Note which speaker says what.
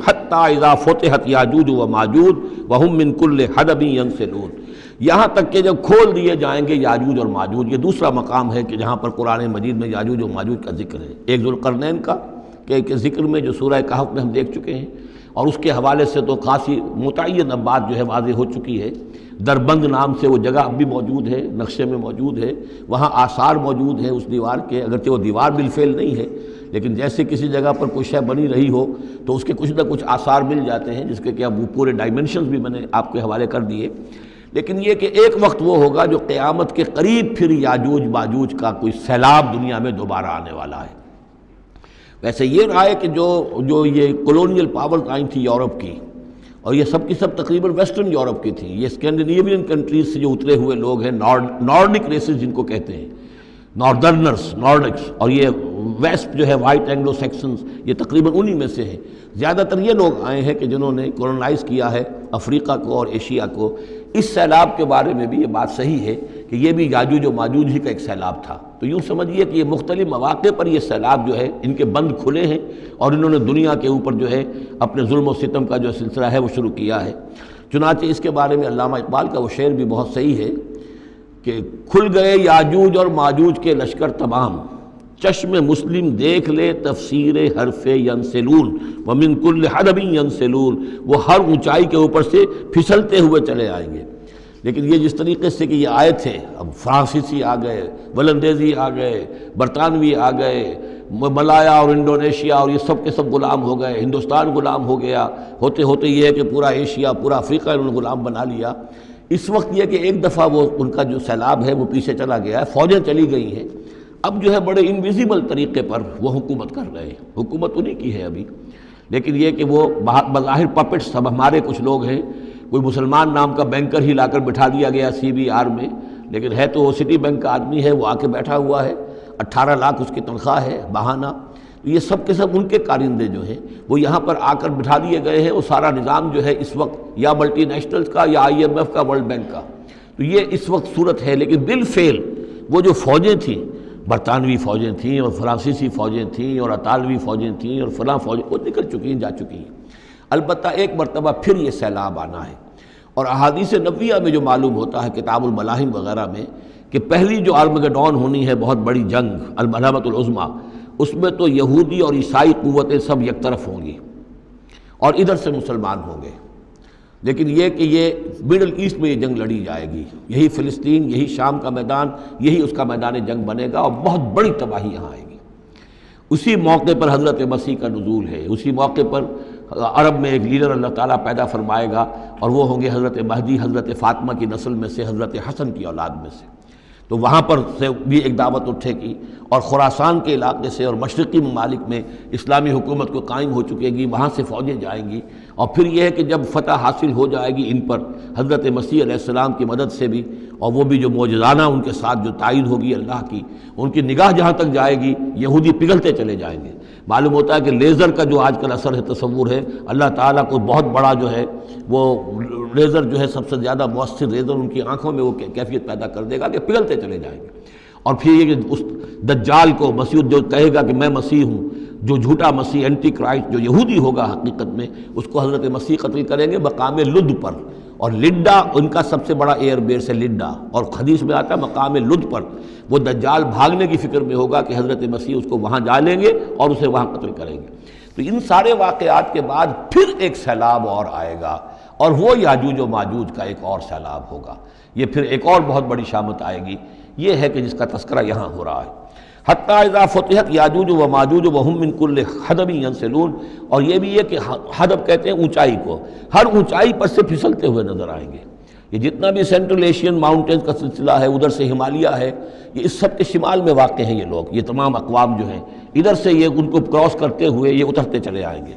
Speaker 1: حتی اذا فتحت یاجوج و ماجوج وہم من کل حدب ینسلون، یہاں تک کہ جب کھول دیے جائیں گے یاجوج اور ماجوج۔ یہ دوسرا مقام ہے کہ جہاں پر قرآن مجید میں یاجوج و ماجوج کا ذکر ہے۔ ایک ذوالقرنین کا کہ ذکر میں جو سورہ کہف میں ہم دیکھ چکے ہیں، اور اس کے حوالے سے تو خاصی متعین اب بات جو ہے واضح ہو چکی ہے۔ دربند نام سے وہ جگہ اب بھی موجود ہے، نقشے میں موجود ہے، وہاں آثار موجود ہیں اس دیوار کے، اگرچہ وہ دیوار بالفعل نہیں ہے، لیکن جیسے کسی جگہ پر کوئی شے بنی رہی ہو تو اس کے کچھ نہ کچھ آثار مل جاتے ہیں، جس کے کہ اب وہ پورے ڈائمنشنز بھی میں نے آپ کے حوالے کر دیے۔ لیکن یہ کہ ایک وقت وہ ہوگا جو قیامت کے قریب پھر یاجوج ماجوج کا کوئی سیلاب دنیا میں دوبارہ آنے والا ہے۔ ویسے یہ رہا ہے کہ جو یہ کولونیل پاورز آئی تھی یورپ کی، اور یہ سب کی سب تقریباً ویسٹرن یورپ کی تھیں، یہ اسکینڈینیوین کنٹریز سے جو اترے ہوئے لوگ ہیں، نارڈک ریسز جن کو کہتے ہیں، ناردرنرز، نارڈکس، اور یہ ویسٹ جو ہے وائٹ اینگلو سیکسنز، یہ تقریباً انہی میں سے ہیں۔ زیادہ تر یہ لوگ آئے ہیں کہ جنہوں نے کولونائز کیا ہے افریقہ کو اور ایشیا کو۔ اس سیلاب کے بارے میں بھی یہ بات صحیح ہے کہ یہ بھی یاجوج و ماجوج ہی کا ایک سیلاب تھا۔ تو یوں سمجھیے کہ یہ مختلف مواقع پر یہ سیلاب جو ہے ان کے بند کھلے ہیں، اور انہوں نے دنیا کے اوپر جو ہے اپنے ظلم و ستم کا جو سلسلہ ہے وہ شروع کیا ہے۔ چنانچہ اس کے بارے میں علامہ اقبال کا وہ شعر بھی بہت صحیح ہے کہ کھل گئے یاجوج اور ماجوج کے لشکر تمام، چشم مسلم دیکھ لے تفسیر حرف ینسلون ومن کل حدب ینسلون، وہ ہر اونچائی کے اوپر سے پھسلتے ہوئے چلے آئیں گے۔ لیکن یہ جس طریقے سے کہ یہ آئے تھے، اب فرانسیسی آ گئے، ولندیزی آ گئے، برطانوی آ گئے، ملایا اور انڈونیشیا اور یہ سب کے سب غلام ہو گئے، ہندوستان غلام ہو گیا، ہوتے ہوتے یہ ہے کہ پورا ایشیا، پورا افریقہ انہوں نے غلام بنا لیا۔ اس وقت یہ کہ ایک دفعہ وہ ان کا جو سیلاب ہے وہ پیچھے چلا گیا ہے، فوجیں چلی گئی ہیں، اب جو ہے بڑے انویزیبل طریقے پر وہ حکومت کر رہے ہیں۔ حکومت انہی کی ہے ابھی، لیکن یہ کہ وہ بظاہر پپٹس سب ہمارے کچھ لوگ ہیں، کوئی مسلمان نام کا بینکر ہی لا کر بٹھا دیا گیا CBR میں، لیکن ہے تو وہ سٹی بینک کا آدمی ہے، وہ آ کے بیٹھا ہوا ہے، 18 لاکھ اس کی تنخواہ ہے بہانہ۔ یہ سب کے سب ان کے کارندے جو ہیں وہ یہاں پر آ کر بٹھا دیے گئے ہیں۔ وہ سارا نظام جو ہے اس وقت یا ملٹی نیشنلز کا یا IMF کا، ورلڈ بینک کا، تو یہ اس وقت صورت ہے۔ لیکن بالفعل وہ جو فوجیں تھیں، برطانوی فوجیں تھیں اور فرانسیسی فوجیں تھیں اور اطالوی فوجیں تھیں اور فلاں فوجیں، وہ نکل چکی ہیں، جا چکی ہیں۔ البتہ ایک مرتبہ پھر یہ سیلاب آنا ہے، اور احادیث نبویہ میں جو معلوم ہوتا ہے کتاب الملاحم وغیرہ میں کہ پہلی جو آرمگڈون ہونی ہے، بہت بڑی جنگ، الملحمۃ العظمیٰ، اس میں تو یہودی اور عیسائی قوتیں سب یک طرف ہوں گی اور ادھر سے مسلمان ہوں گے۔ لیکن یہ کہ یہ مڈل ایسٹ میں یہ جنگ لڑی جائے گی، یہی فلسطین، یہی شام کا میدان، یہی اس کا میدان جنگ بنے گا، اور بہت بڑی تباہی یہاں آئے گی۔ اسی موقع پر حضرت مسیح کا نزول ہے، اسی موقع پر عرب میں ایک لیڈر اللہ تعالیٰ پیدا فرمائے گا، اور وہ ہوں گے حضرت مہدی، حضرت فاطمہ کی نسل میں سے، حضرت حسن کی اولاد میں سے۔ تو وہاں پر سے بھی ایک دعوت اٹھے گی، اور خراسان کے علاقے سے اور مشرقی ممالک میں اسلامی حکومت کو قائم ہو چکے گی، وہاں سے فوجیں جائیں گی۔ اور پھر یہ ہے کہ جب فتح حاصل ہو جائے گی ان پر حضرت مسیح علیہ السلام کی مدد سے بھی، اور وہ بھی جو معجزانہ ان کے ساتھ جو تائید ہوگی اللہ کی، ان کی نگاہ جہاں تک جائے گی یہودی پگھلتے چلے جائیں گے۔ معلوم ہوتا ہے کہ لیزر کا جو آج کل اثر ہے، تصور ہے، اللہ تعالیٰ کو بہت بڑا جو ہے وہ لیزر جو ہے سب سے زیادہ مؤثر لیزر ان کی آنکھوں میں وہ کیفیت پیدا کر دے گا کہ پگھلتے چلے جائیں گے۔ اور پھر یہ کہ اس دجال کو مسیح جو کہے گا کہ میں مسیح ہوں، جو جھوٹا مسیح اینٹی کرائسٹ جو یہودی ہوگا حقیقت میں، اس کو حضرت مسیح قتل کریں گے مقام لد پر، اور لڈا ان کا سب سے بڑا ایئر بیس ہے لڈا، اور حدیث میں آتا ہے مقام لد پر وہ دجال بھاگنے کی فکر میں ہوگا کہ حضرت مسیح اس کو وہاں جا لیں گے اور اسے وہاں قتل کریں گے۔ تو ان سارے واقعات کے بعد پھر ایک سیلاب اور آئے گا، اور وہ یاجوج و ماجوج کا ایک اور سیلاب ہوگا۔ یہ پھر ایک اور بہت بڑی شامت آئے گی، یہ ہے کہ جس کا تذکرہ یہاں ہو رہا ہے۔ حتی اذا فتحت یاجوج و ماجوج وہم من کل حدب ینسلون، اور یہ بھی ہے کہ حدب کہتے ہیں اونچائی کو، ہر اونچائی پر سے پھسلتے ہوئے نظر آئیں گے۔ یہ جتنا بھی سینٹرل ایشین ماؤنٹینز کا سلسلہ ہے، ادھر سے ہمالیہ ہے، یہ اس سب کے شمال میں واقع ہیں یہ لوگ، یہ تمام اقوام جو ہیں ادھر سے یہ ان کو کراس کرتے ہوئے یہ اترتے چلے آئیں گے۔